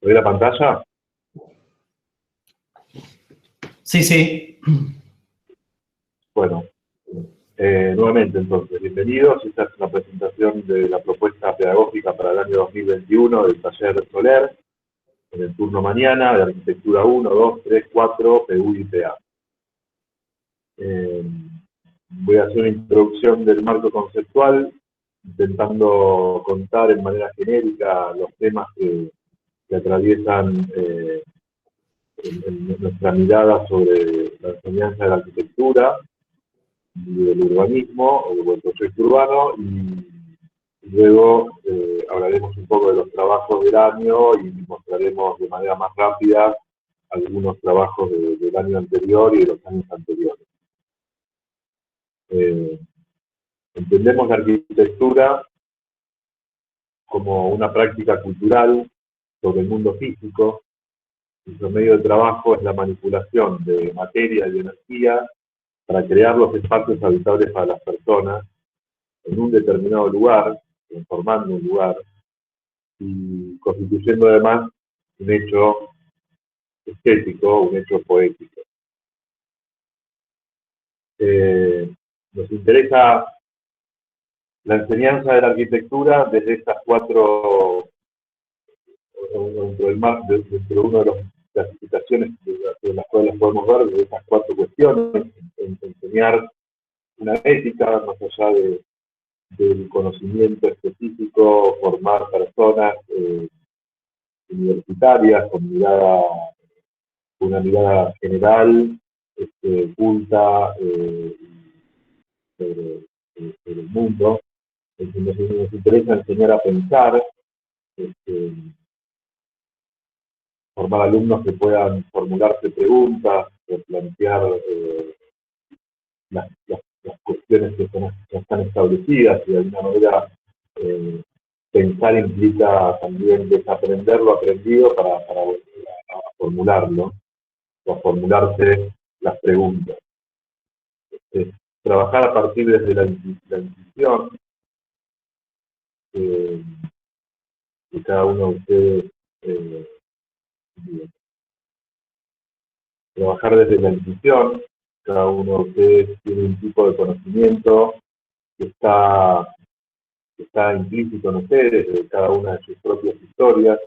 ¿Ve la pantalla? Sí, sí. Bueno, nuevamente entonces, bienvenidos. Esta es una presentación de la propuesta pedagógica para el año 2021 del taller Soler, en el turno mañana, de Arquitectura 1, 2, 3, 4, PU y PA. Voy a hacer una introducción del marco conceptual, intentando contar en manera genérica los temas que atraviesan nuestra mirada sobre la enseñanza de la arquitectura y del urbanismo, o del proyecto urbano, y luego hablaremos un poco de los trabajos del año y mostraremos de manera más rápida algunos trabajos del año anterior y de los años anteriores. Entendemos la arquitectura como una práctica cultural sobre el mundo físico. Nuestro medio de trabajo es la manipulación de materia y de energía para crear los espacios habitables para las personas en un determinado lugar, transformando un lugar y constituyendo además un hecho estético, un hecho poético. Nos interesa la enseñanza de la arquitectura desde estas cuatro, dentro de una de las clasificaciones de las cuales podemos ver, de estas cuatro cuestiones, enseñar una ética más allá del conocimiento específico, formar personas universitarias con una mirada general, culta sobre el mundo. Nos interesa enseñar a pensar, formar alumnos que puedan formularse preguntas, plantear las cuestiones que ya están establecidas, y de alguna manera pensar implica también desaprender lo aprendido para volver a formularlo, o a formularse las preguntas. Trabajar a partir desde la intuición, que cada uno de ustedes trabajar desde la intuición, cada uno de ustedes tiene un tipo de conocimiento que está implícito en ustedes, de cada una de sus propias historias,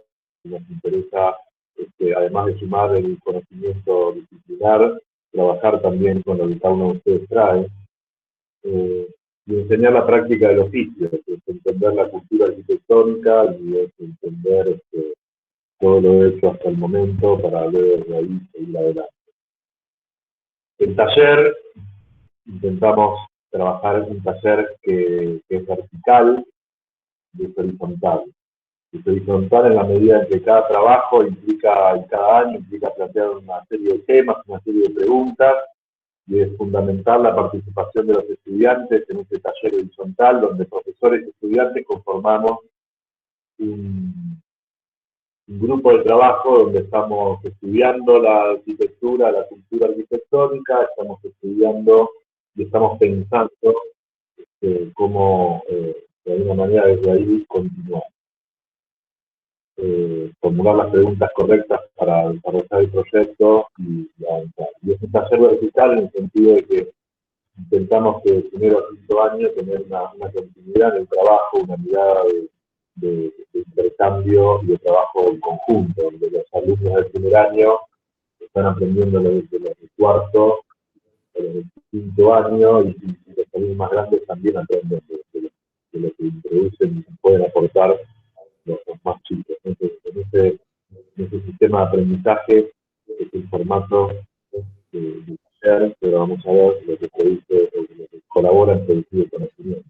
y nos interesa, además de sumar el conocimiento disciplinar, trabajar también con lo que cada uno de ustedes trae, y enseñar la práctica del oficio, que es entender la cultura arquitectónica y es entender todo lo hecho hasta el momento para luego de ahí seguir adelante. El taller, intentamos trabajar en un taller que es vertical y es horizontal. Es horizontal en la medida en que cada trabajo implica, y cada año implica plantear una serie de temas, una serie de preguntas, y es fundamental la participación de los estudiantes en este taller horizontal, donde profesores y estudiantes conformamos un grupo de trabajo donde estamos estudiando la arquitectura, la cultura arquitectónica, estamos estudiando y estamos pensando cómo, de alguna manera, desde ahí continuar. Formular las preguntas correctas para desarrollar el proyecto y avanzar. Y es un taller vertical en el sentido de que intentamos que de primero a quinto año tener una continuidad en el trabajo, una mirada de intercambio y de trabajo en conjunto, donde los alumnos del primer año están aprendiendo desde los del cuarto, del quinto año, y los alumnos más grandes también aprenden de lo que introducen y pueden aportar los más chicos. Entonces, en ese sistema de aprendizaje, es el formato de taller, pero vamos a ver lo que produce, lo que colabora en producir el conocimiento.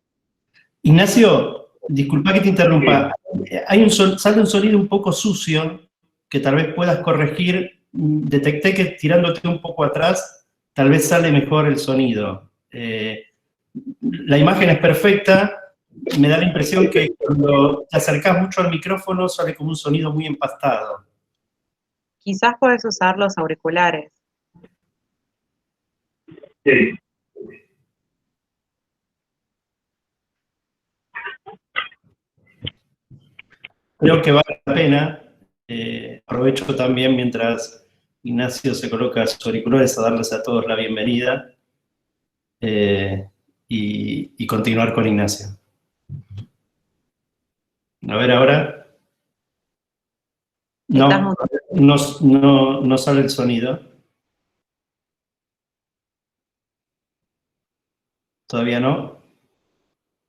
Ignacio, disculpa que te interrumpa. Hay sale un sonido un poco sucio que tal vez puedas corregir. Detecté que tirándote un poco atrás, tal vez sale mejor el sonido. La imagen es perfecta, me da la impresión que cuando te acercás mucho al micrófono sale como un sonido muy empastado. Quizás podés usar los auriculares. Sí. Creo que vale la pena. Aprovecho también mientras Ignacio se coloca sus auriculares a darles a todos la bienvenida y continuar con Ignacio. A ver ahora. No, no sale el sonido. ¿Todavía no?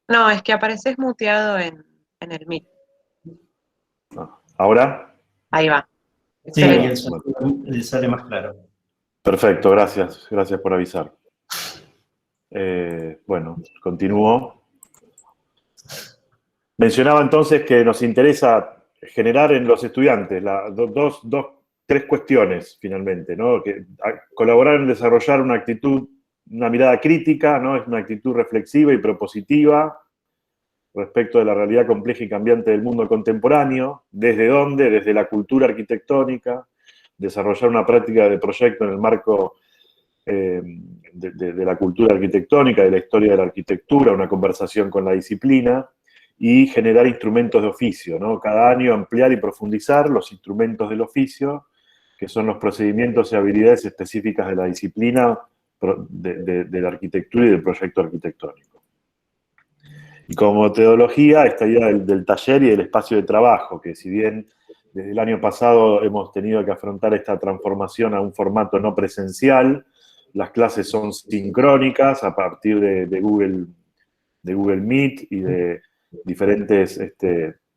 No, es que apareces muteado en el Meet. ¿Ahora? Ahí va. Sí, y Excelente. el sonido sale más claro. Perfecto, gracias por avisar. Bueno, continúo. Mencionaba entonces que nos interesa generar en los estudiantes tres cuestiones, finalmente, ¿no? Colaborar en desarrollar una actitud, una mirada crítica, ¿no? Es una actitud reflexiva y propositiva respecto de la realidad compleja y cambiante del mundo contemporáneo. ¿Desde dónde? Desde la cultura arquitectónica. Desarrollar una práctica de proyecto en el marco de la cultura arquitectónica, de la historia de la arquitectura, una conversación con la disciplina, y generar instrumentos de oficio, ¿no? Cada año ampliar y profundizar los instrumentos del oficio, que son los procedimientos y habilidades específicas de la disciplina de la arquitectura y del proyecto arquitectónico. Y como metodología, esta idea del taller y del espacio de trabajo, que si bien desde el año pasado hemos tenido que afrontar esta transformación a un formato no presencial, las clases son sincrónicas a partir de Google Meet y de diferentes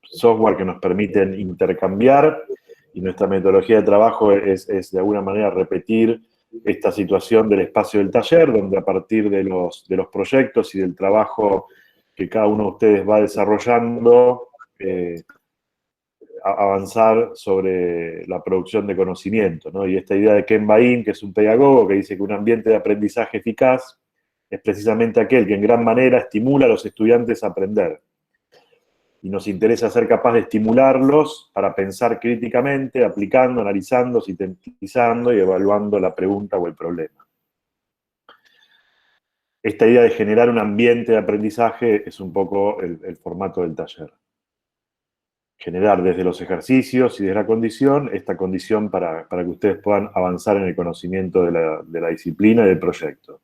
software que nos permiten intercambiar, y nuestra metodología de trabajo es de alguna manera repetir esta situación del espacio del taller, donde a partir de los proyectos y del trabajo que cada uno de ustedes va desarrollando, avanzar sobre la producción de conocimiento, ¿no? Y esta idea de Ken Bain, que es un pedagogo, que dice que un ambiente de aprendizaje eficaz es precisamente aquel que en gran manera estimula a los estudiantes a aprender. Y nos interesa ser capaz de estimularlos para pensar críticamente, aplicando, analizando, sintetizando y evaluando la pregunta o el problema. Esta idea de generar un ambiente de aprendizaje es un poco el formato del taller. Generar desde los ejercicios y desde la condición, esta condición para que ustedes puedan avanzar en el conocimiento de la disciplina y del proyecto.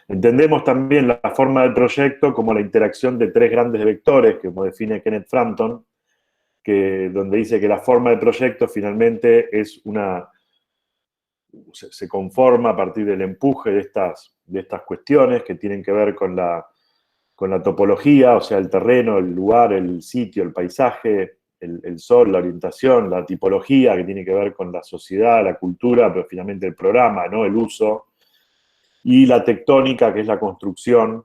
Entendemos también la forma del proyecto como la interacción de tres grandes vectores, que como define Kenneth Frampton, donde dice que la forma del proyecto finalmente se conforma a partir del empuje de estas cuestiones que tienen que ver con la topología, o sea, el terreno, el lugar, el sitio, el paisaje, el sol, la orientación, la tipología, que tiene que ver con la sociedad, la cultura, pero finalmente el programa, ¿no? El uso, y la tectónica, que es la construcción,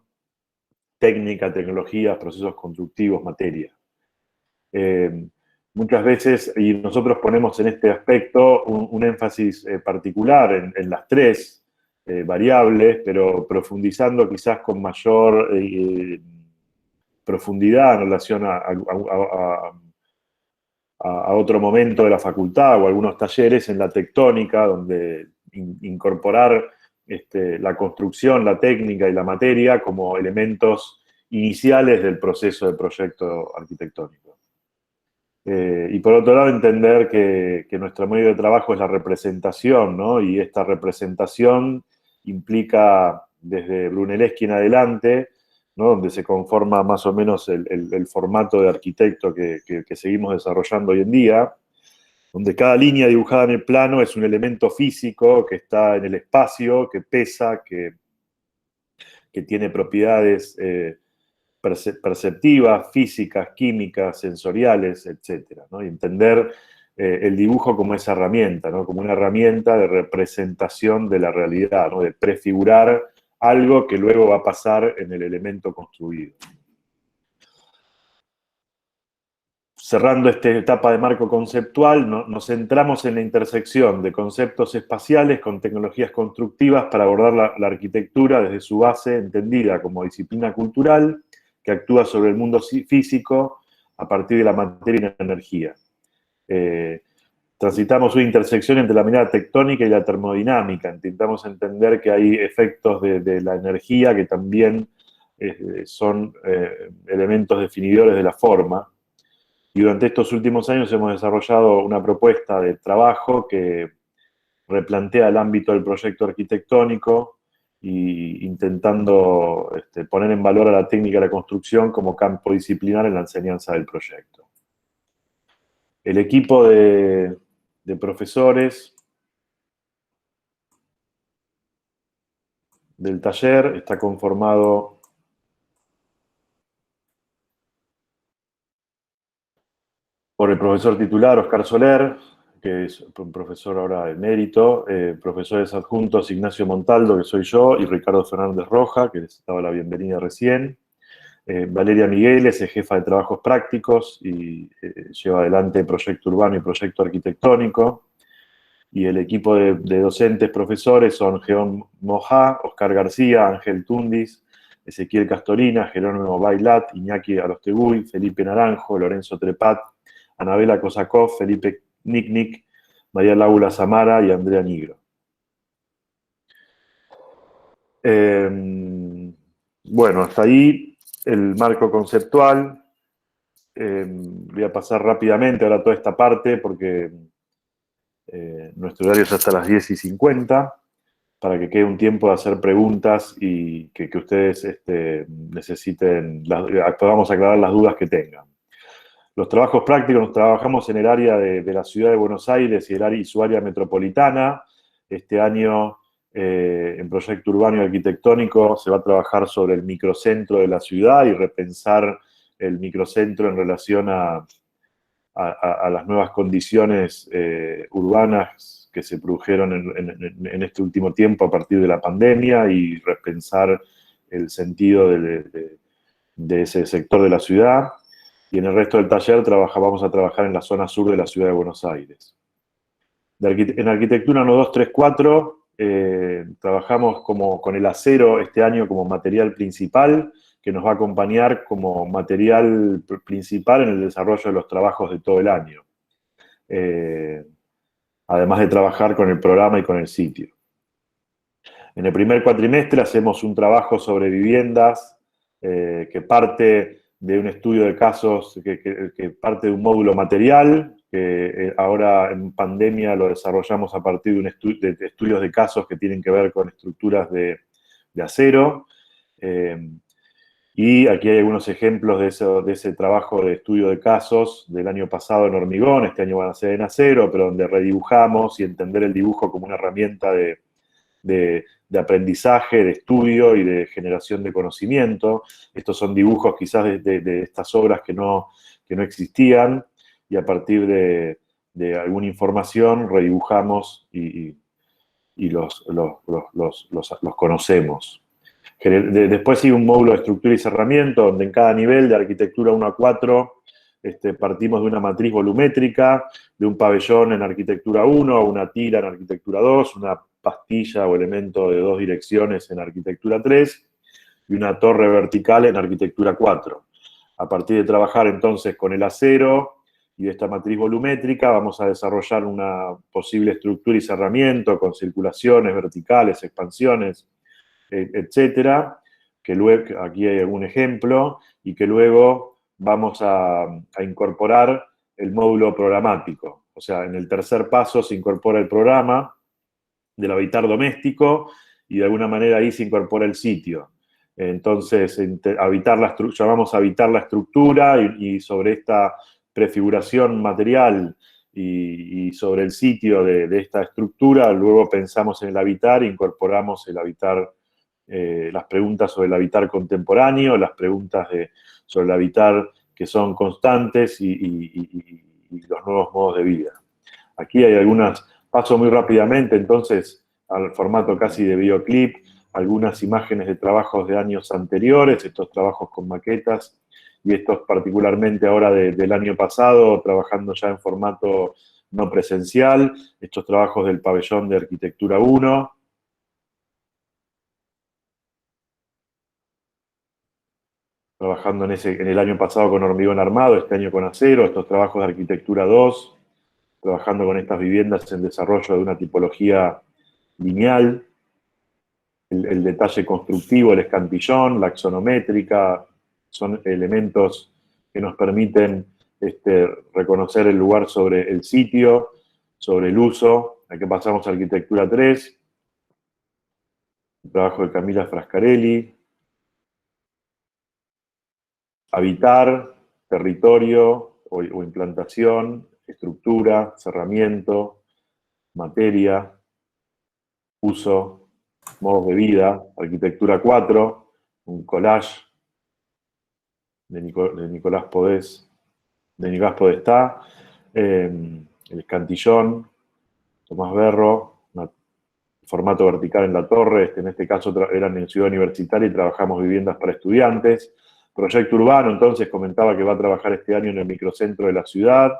técnica, tecnologías, procesos constructivos, materia. Muchas veces, y nosotros ponemos en este aspecto un énfasis particular en las tres variables, pero profundizando quizás con mayor profundidad en relación a otro momento de la facultad o algunos talleres en la tectónica, donde incorporar la construcción, la técnica y la materia como elementos iniciales del proceso de proyecto arquitectónico. Y por otro lado, entender que nuestro medio de trabajo es la representación, ¿no? Y esta representación implica, desde Brunelleschi en adelante, ¿no? Donde se conforma más o menos el formato de arquitecto que seguimos desarrollando hoy en día, donde cada línea dibujada en el plano es un elemento físico que está en el espacio, que pesa, que tiene propiedades perceptivas, físicas, químicas, sensoriales, etc., ¿no? Y entender el dibujo como esa herramienta, ¿no? Como una herramienta de representación de la realidad, ¿no? De prefigurar algo que luego va a pasar en el elemento construido. cerrando esta etapa de marco conceptual, nos centramos en la intersección de conceptos espaciales con tecnologías constructivas para abordar la arquitectura desde su base entendida como disciplina cultural que actúa sobre el mundo físico a partir de la materia y la energía. Transitamos una intersección entre la mirada tectónica y la termodinámica. Intentamos entender que hay efectos de la energía que también son elementos definidores de la forma. Y durante estos últimos años hemos desarrollado una propuesta de trabajo que replantea el ámbito del proyecto arquitectónico e intentando poner en valor a la técnica de la construcción como campo disciplinar en la enseñanza del proyecto. El equipo de profesores del taller está conformado por el profesor titular Oscar Soler, que es un profesor ahora emérito, profesores adjuntos Ignacio Montaldo, que soy yo, y Ricardo Fernández Roja, que les daba la bienvenida recién. Valeria Migueles es jefa de trabajos prácticos y lleva adelante proyecto urbano y proyecto arquitectónico. Y el equipo de docentes profesores son Geón Mojá, Oscar García, Ángel Tundis, Ezequiel Castorina, Jerónimo Bailat, Iñaki Arosteguy, Felipe Naranjo, Lorenzo Trepat, Anabela Kosakov, Felipe Nicknick, María Laura Samara y Andrea Nigro. Bueno, hasta ahí el marco conceptual. Voy a pasar rápidamente ahora toda esta parte porque nuestro horario es hasta las 10:50, para que quede un tiempo de hacer preguntas y que ustedes necesiten, podamos aclarar las dudas que tengan. Los trabajos prácticos nos trabajamos en el área de la ciudad de Buenos Aires y su área metropolitana. Este año, en proyecto urbano y arquitectónico, se va a trabajar sobre el microcentro de la ciudad y repensar el microcentro en relación a las nuevas condiciones urbanas que se produjeron en este último tiempo a partir de la pandemia y repensar el sentido de ese sector de la ciudad. Y en el resto del taller vamos a trabajar en la zona sur de la ciudad de Buenos Aires. En arquitectura 1, 2, 3, 4, trabajamos con el acero este año como material principal, que nos va a acompañar como material principal en el desarrollo de los trabajos de todo el año. Además de trabajar con el programa y con el sitio. En el primer cuatrimestre hacemos un trabajo sobre viviendas que parte de un estudio de casos, que parte de un módulo material, que ahora en pandemia lo desarrollamos a partir de estudios de casos que tienen que ver con estructuras de acero. Y aquí hay algunos ejemplos de ese trabajo de estudio de casos del año pasado en hormigón, este año van a ser en acero, pero donde redibujamos y entender el dibujo como una herramienta de aprendizaje, de estudio y de generación de conocimiento. Estos son dibujos quizás de estas obras que no existían, y a partir de alguna información redibujamos y los conocemos. Después sigue un módulo de estructura y cerramiento, donde en cada nivel de arquitectura 1 a 4 partimos de una matriz volumétrica, de un pabellón en arquitectura 1, una tira en arquitectura 2, una pastilla o elemento de 2 direcciones en arquitectura 3 y una torre vertical en arquitectura 4. A partir de trabajar entonces con el acero y de esta matriz volumétrica vamos a desarrollar una posible estructura y cerramiento con circulaciones verticales, expansiones, etcétera, que luego, aquí hay algún ejemplo, y que luego vamos a incorporar el módulo programático. O sea, en el tercer paso se incorpora el programa del habitar doméstico y de alguna manera ahí se incorpora el sitio. Entonces, llamamos habitar la estructura y sobre esta prefiguración material y sobre el sitio de esta estructura, luego pensamos en el habitar e incorporamos el habitar, las preguntas sobre el habitar contemporáneo, las preguntas sobre el habitar que son constantes y los nuevos modos de vida. Aquí hay algunas, paso muy rápidamente entonces al formato casi de videoclip, algunas imágenes de trabajos de años anteriores, estos trabajos con maquetas y estos particularmente ahora del año pasado, trabajando ya en formato no presencial, estos trabajos del pabellón de Arquitectura 1. Trabajando en el año pasado con hormigón armado, este año con acero, estos trabajos de Arquitectura 2, trabajando con estas viviendas en desarrollo de una tipología lineal, el detalle constructivo, el escantillón, la axonométrica, son elementos que nos permiten reconocer el lugar sobre el sitio, sobre el uso. Aquí pasamos a Arquitectura 3, el trabajo de Camila Frascarelli. Habitar, territorio o implantación, estructura, cerramiento, materia, uso, modos de vida, Arquitectura 4, un collage de Nicolás Podestá, el escantillón, Tomás Berro, formato vertical en la torre, en este caso eran en Ciudad Universitaria y trabajamos viviendas para estudiantes. Proyecto Urbano, entonces, comentaba que va a trabajar este año en el microcentro de la ciudad.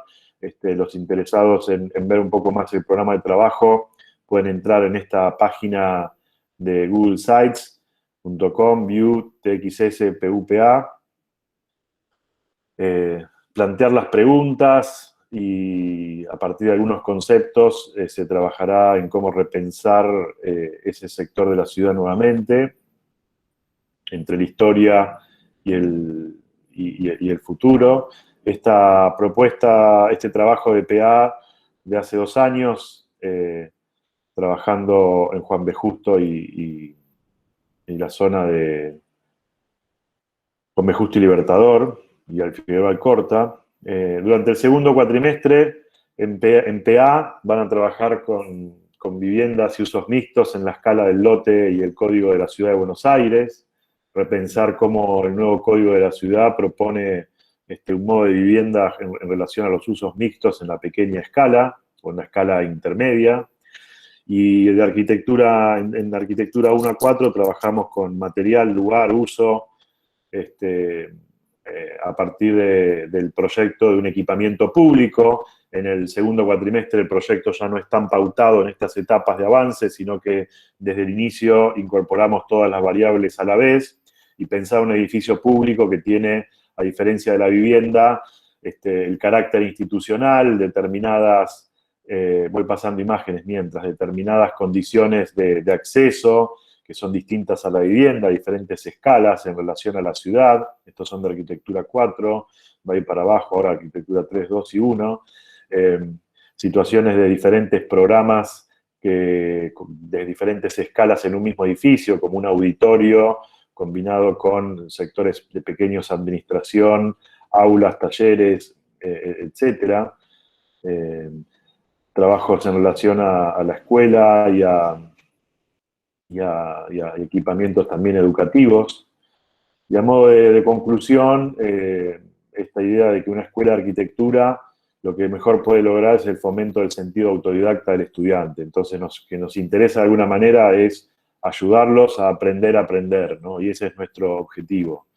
Los interesados en ver un poco más el programa de trabajo pueden entrar en esta página de Google Sites.com, View TXS PUPA, plantear las preguntas y a partir de algunos conceptos se trabajará en cómo repensar ese sector de la ciudad nuevamente, entre la historia y el futuro. Esta propuesta, este trabajo de PA de hace 2 años, trabajando en Juan B. Justo y la zona de Juan B. Justo y Libertador, y al Figueroa Alcorta. Durante el segundo cuatrimestre, en PA van a trabajar con viviendas y usos mixtos en la escala del lote y el código de la Ciudad de Buenos Aires, repensar cómo el nuevo código de la ciudad propone un modo de vivienda en relación a los usos mixtos en la pequeña escala o en la escala intermedia. Y de arquitectura, en Arquitectura 1 a 4 trabajamos con material, lugar, uso, a partir del proyecto de un equipamiento público. En el segundo cuatrimestre el proyecto ya no es tan pautado en estas etapas de avance, sino que desde el inicio incorporamos todas las variables a la vez y pensar un edificio público que tiene, a diferencia de la vivienda, el carácter institucional, determinadas, voy pasando imágenes mientras, determinadas condiciones de acceso, que son distintas a la vivienda, diferentes escalas en relación a la ciudad. Estos son de Arquitectura 4, va a ir para abajo ahora Arquitectura 3, 2 y 1. Situaciones de diferentes programas de diferentes escalas en un mismo edificio, como un auditorio combinado con sectores de pequeños administración, aulas, talleres, etc. Trabajos en relación a la escuela y a equipamientos también educativos. Y a modo de conclusión, esta idea de que una escuela de arquitectura lo que mejor puede lograr es el fomento del sentido autodidacta del estudiante. Entonces, que nos interesa de alguna manera es ayudarlos a aprender, ¿no? Y ese es nuestro objetivo.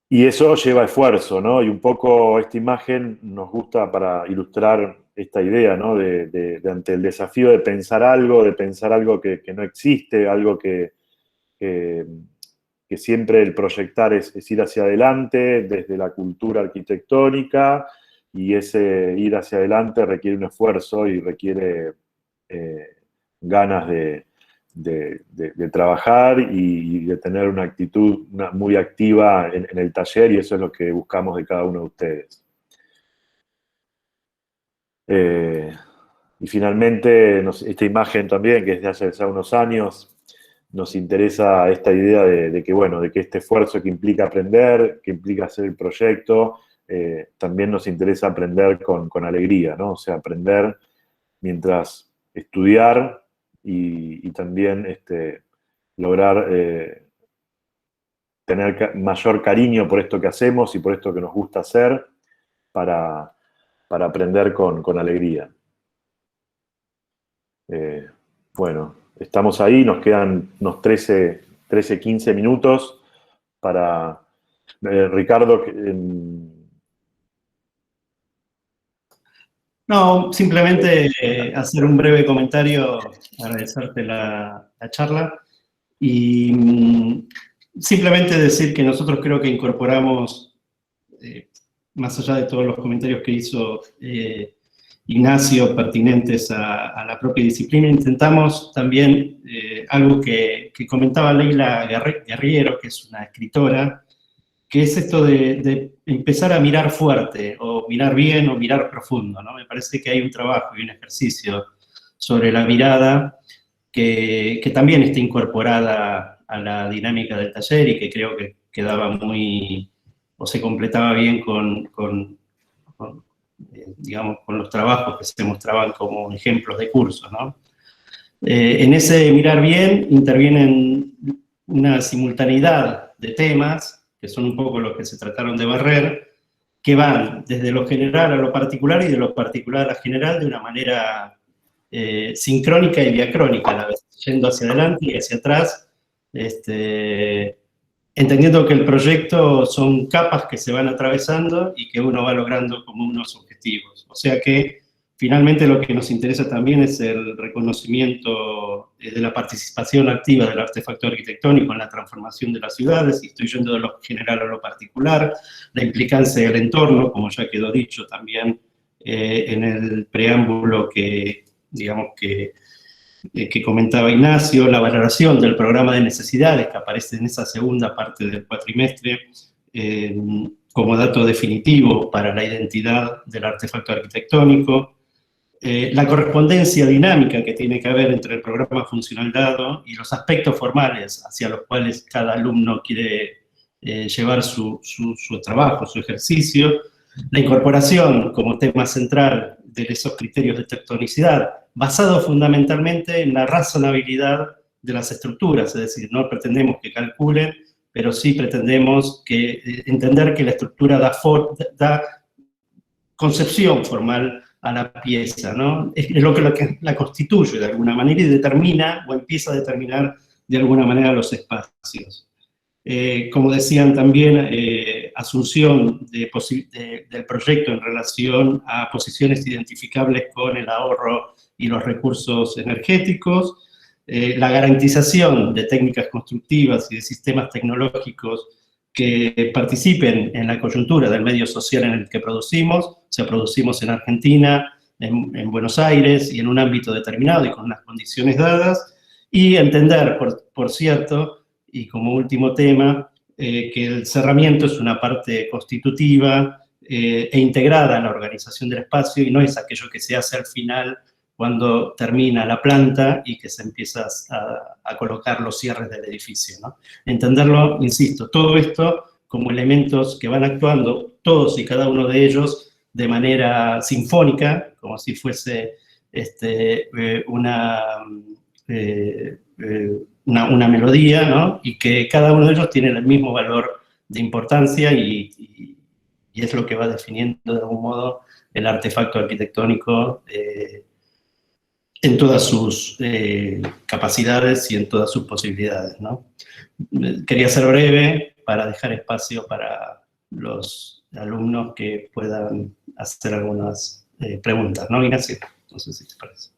Y eso lleva esfuerzo, ¿no? Y un poco esta imagen nos gusta para ilustrar esta idea, ¿no? De ante el desafío de pensar algo que no existe, algo que siempre el proyectar es ir hacia adelante desde la cultura arquitectónica, y ese ir hacia adelante requiere un esfuerzo y requiere ganas de trabajar y de tener una actitud muy activa en el taller, y eso es lo que buscamos de cada uno de ustedes. Y finalmente, esta imagen también, que es de hace ya unos años, nos interesa esta idea de que este esfuerzo que implica aprender, que implica hacer el proyecto, también nos interesa aprender con alegría, ¿no? O sea, aprender mientras estudiar y también lograr tener mayor cariño por esto que hacemos y por esto que nos gusta hacer para aprender con alegría. Bueno, estamos ahí, nos quedan unos 13, 15 minutos para Ricardo. No, simplemente hacer un breve comentario, agradecerte la charla y simplemente decir que nosotros creo que incorporamos, más allá de todos los comentarios que hizo Ignacio pertinentes a la propia disciplina, intentamos también algo que comentaba Leila Guerriero, que es una escritora, que es esto de empezar a mirar fuerte, o mirar bien, o mirar profundo, ¿no? Me parece que hay un trabajo y un ejercicio sobre la mirada que también está incorporada a la dinámica del taller y que creo que quedaba muy, o se completaba bien digamos, con los trabajos que se mostraban como ejemplos de curso, ¿no? En ese mirar bien intervienen una simultaneidad de temas, que son un poco los que se trataron de barrer, que van desde lo general a lo particular y de lo particular a lo general de una manera sincrónica y diacrónica, a la vez, yendo hacia adelante y hacia atrás, entendiendo que el proyecto son capas que se van atravesando y que uno va logrando como unos objetivos. O sea que finalmente lo que nos interesa también es el reconocimiento de la participación activa del artefacto arquitectónico en la transformación de las ciudades, y estoy yendo de lo general a lo particular, la implicancia del entorno, como ya quedó dicho también en el preámbulo que, digamos, que comentaba Ignacio, la valoración del programa de necesidades que aparece en esa segunda parte del cuatrimestre como dato definitivo para la identidad del artefacto arquitectónico, la correspondencia dinámica que tiene que haber entre el programa funcional dado y los aspectos formales hacia los cuales cada alumno quiere llevar su trabajo, su ejercicio, la incorporación como tema central de esos criterios de tectonicidad, basado fundamentalmente en la razonabilidad de las estructuras, es decir, no pretendemos que calculen, pero sí pretendemos entender que la estructura da concepción formal a la pieza, ¿no? Es lo que la constituye de alguna manera y determina o empieza a determinar de alguna manera los espacios. Como decían también, asunción del proyecto en relación a posiciones identificables con el ahorro y los recursos energéticos, la garantización de técnicas constructivas y de sistemas tecnológicos que participen en la coyuntura del medio social en el que producimos, o sea, producimos en Argentina, en Buenos Aires y en un ámbito determinado y con unas condiciones dadas, y entender, por cierto, y como último tema, que el cerramiento es una parte constitutiva e integrada en la organización del espacio y no es aquello que se hace al final cuando termina la planta y que se empieza a colocar los cierres del edificio, ¿no? Entenderlo, insisto, todo esto como elementos que van actuando todos y cada uno de ellos de manera sinfónica, como si fuese una melodía, ¿no? Y que cada uno de ellos tiene el mismo valor de importancia y es lo que va definiendo de algún modo el artefacto arquitectónico en todas sus capacidades y en todas sus posibilidades, ¿no? Quería ser breve para dejar espacio para los alumnos que puedan hacer algunas preguntas, ¿no, Ignacio? No sé si te parece.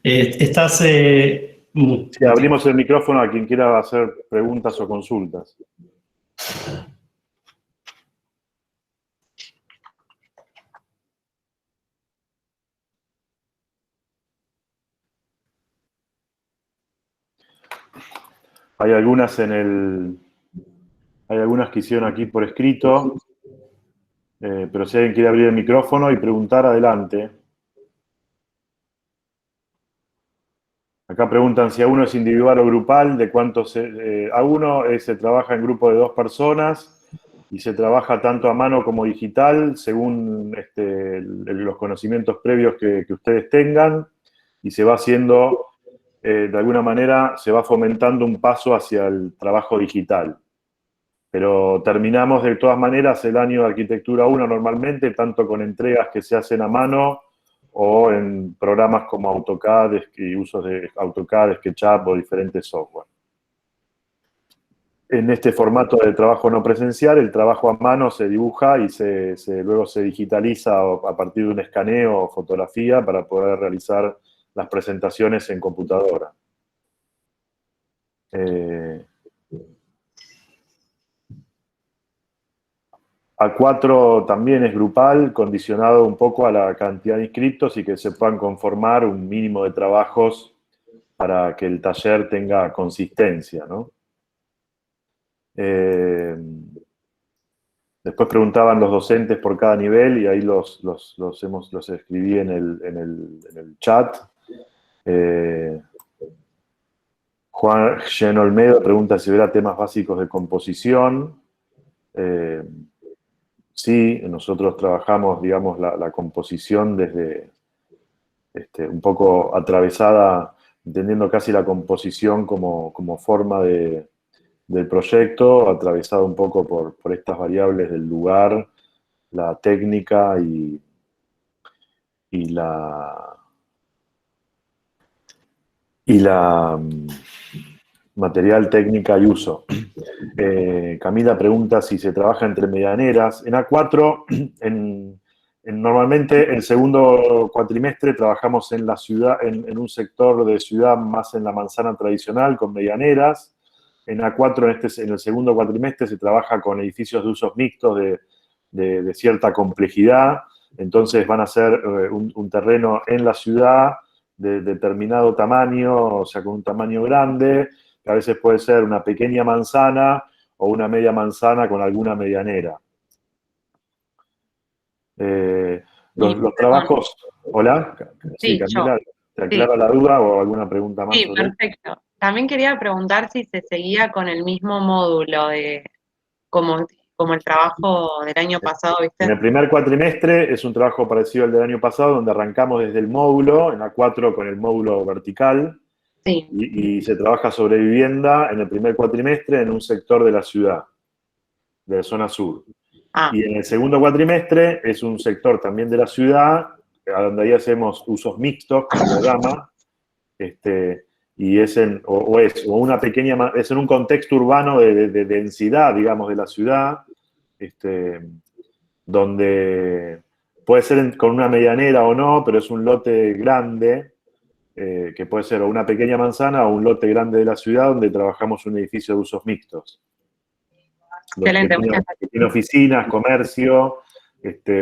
Estás... Sí, abrimos el micrófono a quien quiera hacer preguntas o consultas. Hay algunas que hicieron aquí por escrito, pero si alguien quiere abrir el micrófono y preguntar, adelante. Acá preguntan si A1 es individual o grupal, de cuántos... A1 se trabaja en grupo de 2 personas y se trabaja tanto a mano como digital, según los conocimientos previos que ustedes tengan, y se va haciendo... de alguna manera se va fomentando un paso hacia el trabajo digital. Pero terminamos de todas maneras el año de Arquitectura 1 normalmente, tanto con entregas que se hacen a mano o en programas como AutoCAD y usos de AutoCAD, SketchUp o diferentes software. En este formato de trabajo no presencial, el trabajo a mano se dibuja y luego se digitaliza a partir de un escaneo o fotografía para poder realizar las presentaciones en computadora. A4 también es grupal, condicionado un poco a la cantidad de inscriptos y que se puedan conformar un mínimo de trabajos para que el taller tenga consistencia, ¿no? Después preguntaban los docentes por cada nivel y ahí los escribí en el chat. Juan Gen Olmedo pregunta si hubiera temas básicos de composición. Sí, nosotros trabajamos, digamos, la composición desde un poco atravesada, entendiendo casi la composición como forma del proyecto, atravesado un poco por estas variables del lugar, la técnica y la material, técnica y uso. Camila pregunta si se trabaja entre medianeras. En A4, normalmente el segundo cuatrimestre trabajamos en la ciudad, en un sector de ciudad más en la manzana tradicional, con medianeras. En A4, en el segundo cuatrimestre, se trabaja con edificios de usos mixtos de cierta complejidad. Entonces van a ser un terreno en la ciudad de determinado tamaño, o sea, con un tamaño grande, que a veces puede ser una pequeña manzana o una media manzana con alguna medianera. Los trabajos... ¿Hola? Sí, Camila, ¿te aclara la duda o alguna pregunta más? Sí, perfecto. También quería preguntar si se seguía con el mismo módulo como el trabajo del año pasado, ¿viste? En el primer cuatrimestre es un trabajo parecido al del año pasado, donde arrancamos desde el módulo, en A4 con el módulo vertical, sí. y se trabaja sobre vivienda en el primer cuatrimestre en un sector de la ciudad, de la zona sur. Y en el segundo cuatrimestre es un sector también de la ciudad, donde ahí hacemos usos mixtos con programa, y es en un contexto urbano de densidad, digamos, de la ciudad, donde puede ser con una medianera o no, pero es un lote grande, que puede ser o una pequeña manzana o un lote grande de la ciudad donde trabajamos un edificio de usos mixtos. Excelente, que tiene oficinas, comercio,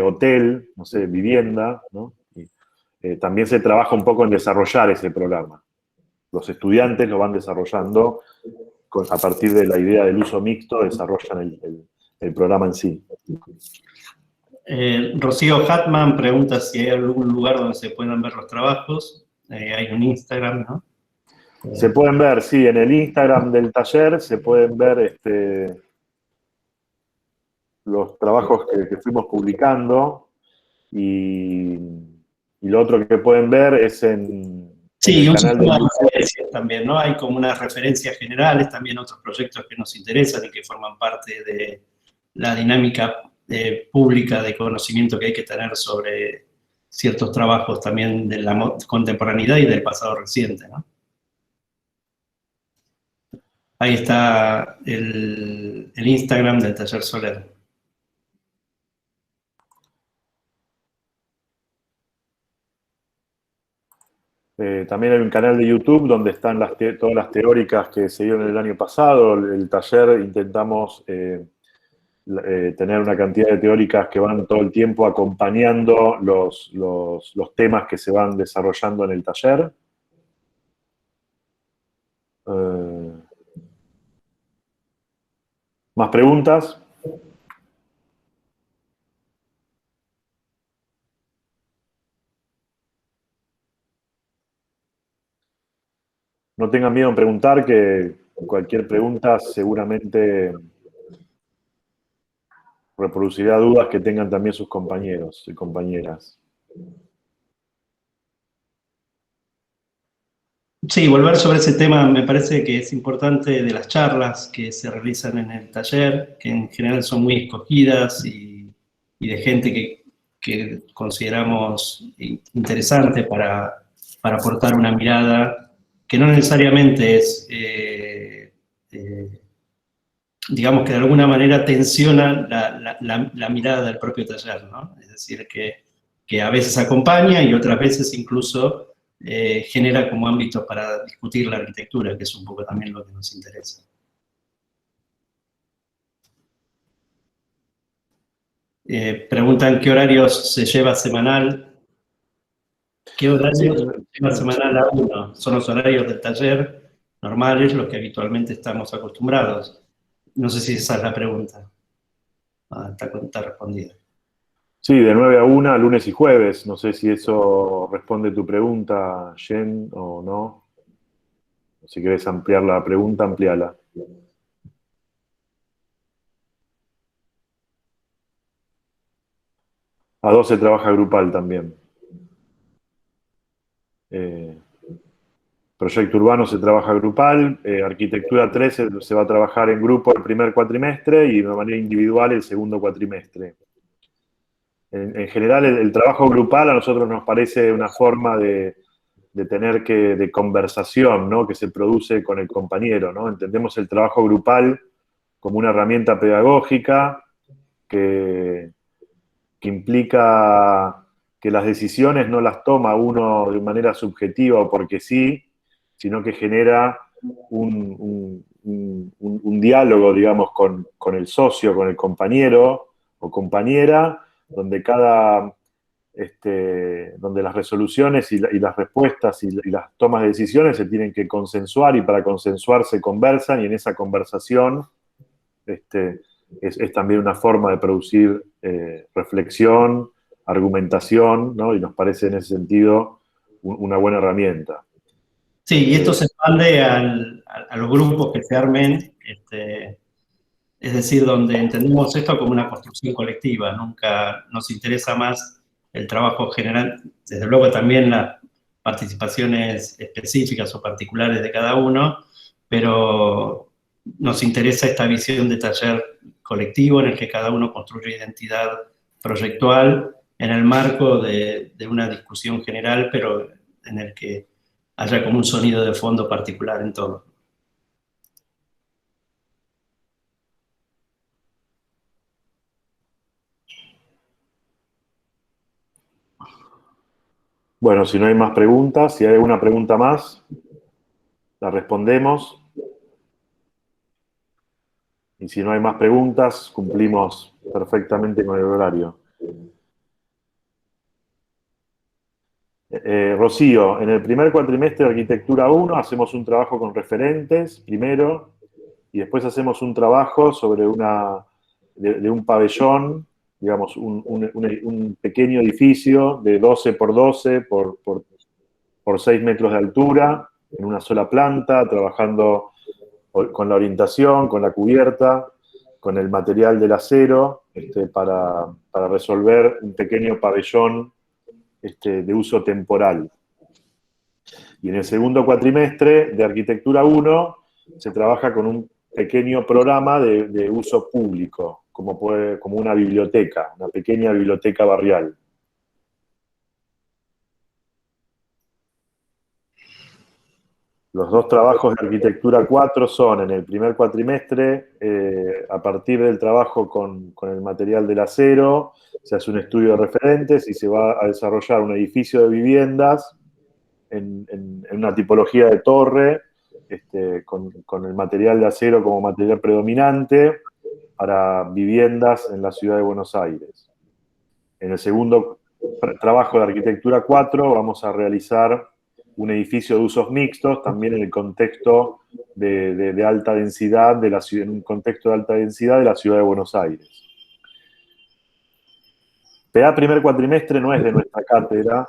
hotel, no sé, vivienda, ¿no? También se trabaja un poco en desarrollar ese programa. Los estudiantes lo van desarrollando a partir de la idea del uso mixto, desarrollan el programa en sí. Rocío Hatman pregunta si hay algún lugar donde se puedan ver los trabajos. Hay un Instagram, ¿no? Se pueden ver, sí, en el Instagram del taller se pueden ver los trabajos que fuimos publicando, y lo otro que pueden ver es en el canal de YouTube. También, ¿no? Hay como unas referencias generales, también otros proyectos que nos interesan y que forman parte de la dinámica pública de conocimiento que hay que tener sobre ciertos trabajos también de la contemporaneidad y del pasado reciente, ¿no? Ahí está el Instagram del Taller Soler. También hay un canal de YouTube donde están todas las teóricas que se dieron el año pasado. El taller intentamos tener una cantidad de teóricas que van todo el tiempo acompañando los temas que se van desarrollando en el taller. ¿Más preguntas? No tengan miedo en preguntar, que cualquier pregunta seguramente reproducirá dudas que tengan también sus compañeros y compañeras. Sí, volver sobre ese tema me parece que es importante, de las charlas que se realizan en el taller, que en general son muy escogidas y de gente que consideramos interesante para aportar una mirada que no necesariamente es, digamos que de alguna manera tensiona la mirada del propio taller, ¿no? Es decir, que a veces acompaña y otras veces incluso genera como ámbitos para discutir la arquitectura, que es un poco también lo que nos interesa. Preguntan qué horarios se lleva semanal. ¿Qué horarios se lleva semanal a uno? Son los horarios del taller normales, los que habitualmente estamos acostumbrados. No sé si esa es la pregunta. Está respondida. Sí, de 9 a 1, lunes y jueves. No sé si eso responde tu pregunta, Jen, o no. Si querés ampliar la pregunta, ampliala. A 12 trabaja grupal también. Proyecto urbano se trabaja grupal, arquitectura 13 se va a trabajar en grupo el primer cuatrimestre y de manera individual el segundo cuatrimestre. En general, el trabajo grupal a nosotros nos parece una forma de tener de conversación, ¿no? Que se produce con el compañero, ¿no? Entendemos el trabajo grupal como una herramienta pedagógica que implica que las decisiones no las toma uno de manera subjetiva o porque sí, sino que genera un diálogo, digamos, con el socio, con el compañero o compañera, donde donde las resoluciones y las respuestas y las tomas de decisiones se tienen que consensuar y para consensuar se conversan y en esa conversación es también una forma de producir reflexión, argumentación, ¿no? Y nos parece en ese sentido una buena herramienta. Sí, y esto se expande a los grupos que se armen, es decir, donde entendemos esto como una construcción colectiva, nunca nos interesa más el trabajo general, desde luego también las participaciones específicas o particulares de cada uno, pero nos interesa esta visión de taller colectivo en el que cada uno construye identidad proyectual en el marco de una discusión general, pero en el que haya como un sonido de fondo particular en todo. Bueno, si no hay más preguntas, si hay alguna pregunta más, la respondemos. Y si no hay más preguntas, cumplimos perfectamente con el horario. Rocío, en el primer cuatrimestre de Arquitectura 1 hacemos un trabajo con referentes primero y después hacemos un trabajo sobre de un pabellón, digamos, un pequeño edificio de 12 por 12 por 6 metros de altura, en una sola planta, trabajando con la orientación, con la cubierta, con el material del acero, para resolver un pequeño pabellón de uso temporal. Y en el segundo cuatrimestre de Arquitectura 1 se trabaja con un pequeño programa de uso público, como una biblioteca, una pequeña biblioteca barrial. Los dos trabajos de Arquitectura 4 son en el primer cuatrimestre, a partir del trabajo con el material del acero, se hace un estudio de referentes y se va a desarrollar un edificio de viviendas en una tipología de torre, con el material de acero como material predominante para viviendas en la ciudad de Buenos Aires. En el segundo trabajo de Arquitectura 4 vamos a realizar un edificio de usos mixtos, también en el contexto de alta densidad en un contexto de alta densidad de la ciudad de Buenos Aires. PA primer cuatrimestre no es de nuestra cátedra.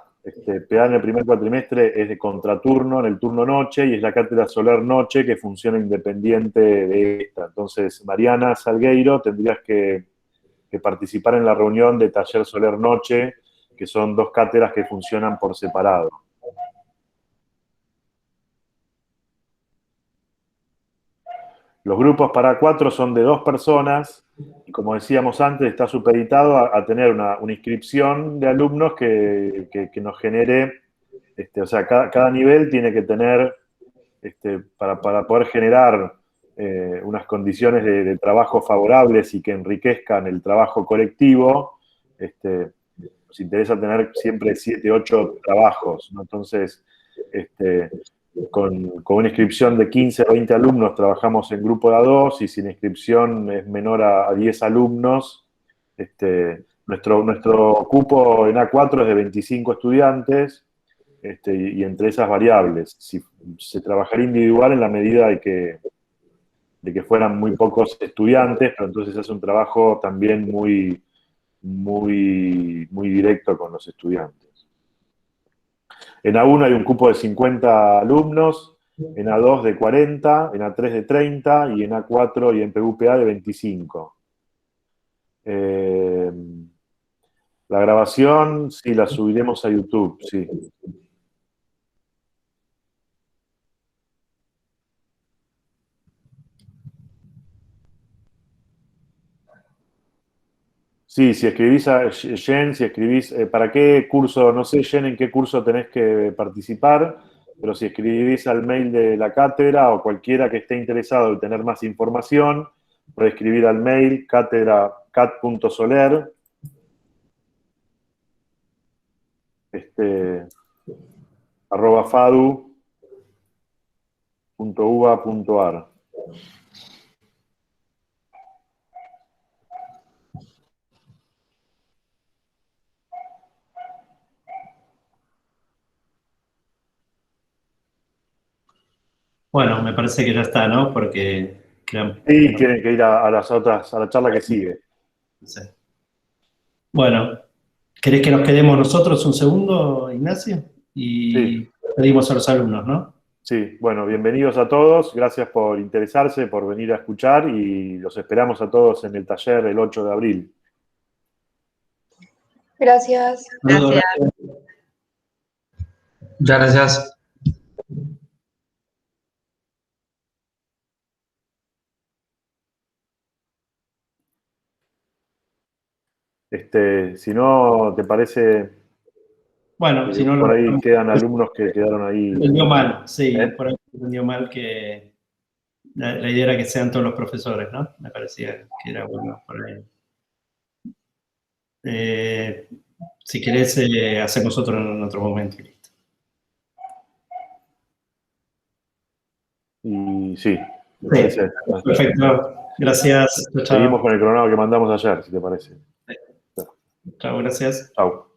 PA en el primer cuatrimestre es de contraturno, en el turno noche, y es la cátedra Soler Noche que funciona independiente de esta. Entonces, Mariana Salgueiro, tendrías que participar en la reunión de Taller Soler Noche, que son dos cátedras que funcionan por separado. Los grupos para 4 son de 2 personas, y como decíamos antes, está supeditado a tener una inscripción de alumnos que nos genere, o sea, cada nivel tiene que tener, para poder generar unas condiciones de trabajo favorables y que enriquezcan el trabajo colectivo, nos interesa tener siempre 7, 8 trabajos, ¿no? Entonces, con una inscripción de 15 a 20 alumnos trabajamos en grupo de a 2, y si la inscripción es menor a 10 alumnos, nuestro cupo en A4 es de 25 estudiantes, y entre esas variables. Si se trabajaría individual en la medida de que fueran muy pocos estudiantes, pero entonces es un trabajo también muy directo con los estudiantes. En A1 hay un cupo de 50 alumnos, en A2 de 40, en A3 de 30, y en A4 y en PUPA de 25. La grabación, sí, la subiremos a YouTube, sí. Sí, si escribís a Jen, si escribís, ¿para qué curso? No sé, Jen, en qué curso tenés que participar, pero si escribís al mail de la cátedra o cualquiera que esté interesado en tener más información, puede escribir al mail cat.soler, @fadu.uba.ar. Bueno, me parece que ya está, ¿no? Porque... Sí, tienen que ir a las otras, a la charla que sigue. Sí. Bueno, ¿querés que nos quedemos nosotros un segundo, Ignacio? Y Sí. pedimos a los alumnos, ¿no? Sí, bueno, bienvenidos a todos, gracias por interesarse, por venir a escuchar, y los esperamos a todos en el taller el 8 de abril. Gracias. Saludos, Gracias. Muchas gracias. Si no, ¿te parece? Bueno, si no... Por ahí quedan alumnos que quedaron ahí. Entendió mal, sí, ¿Eh? por ahí entendió mal que la idea era que sean todos los profesores, ¿no? Me parecía que era bueno por ahí. Si querés, hacemos otro en otro momento. Listo. Y sí, me parece. Perfecto, gracias. Seguimos con el cronograma que mandamos ayer, si te parece. Chao, gracias. Chau.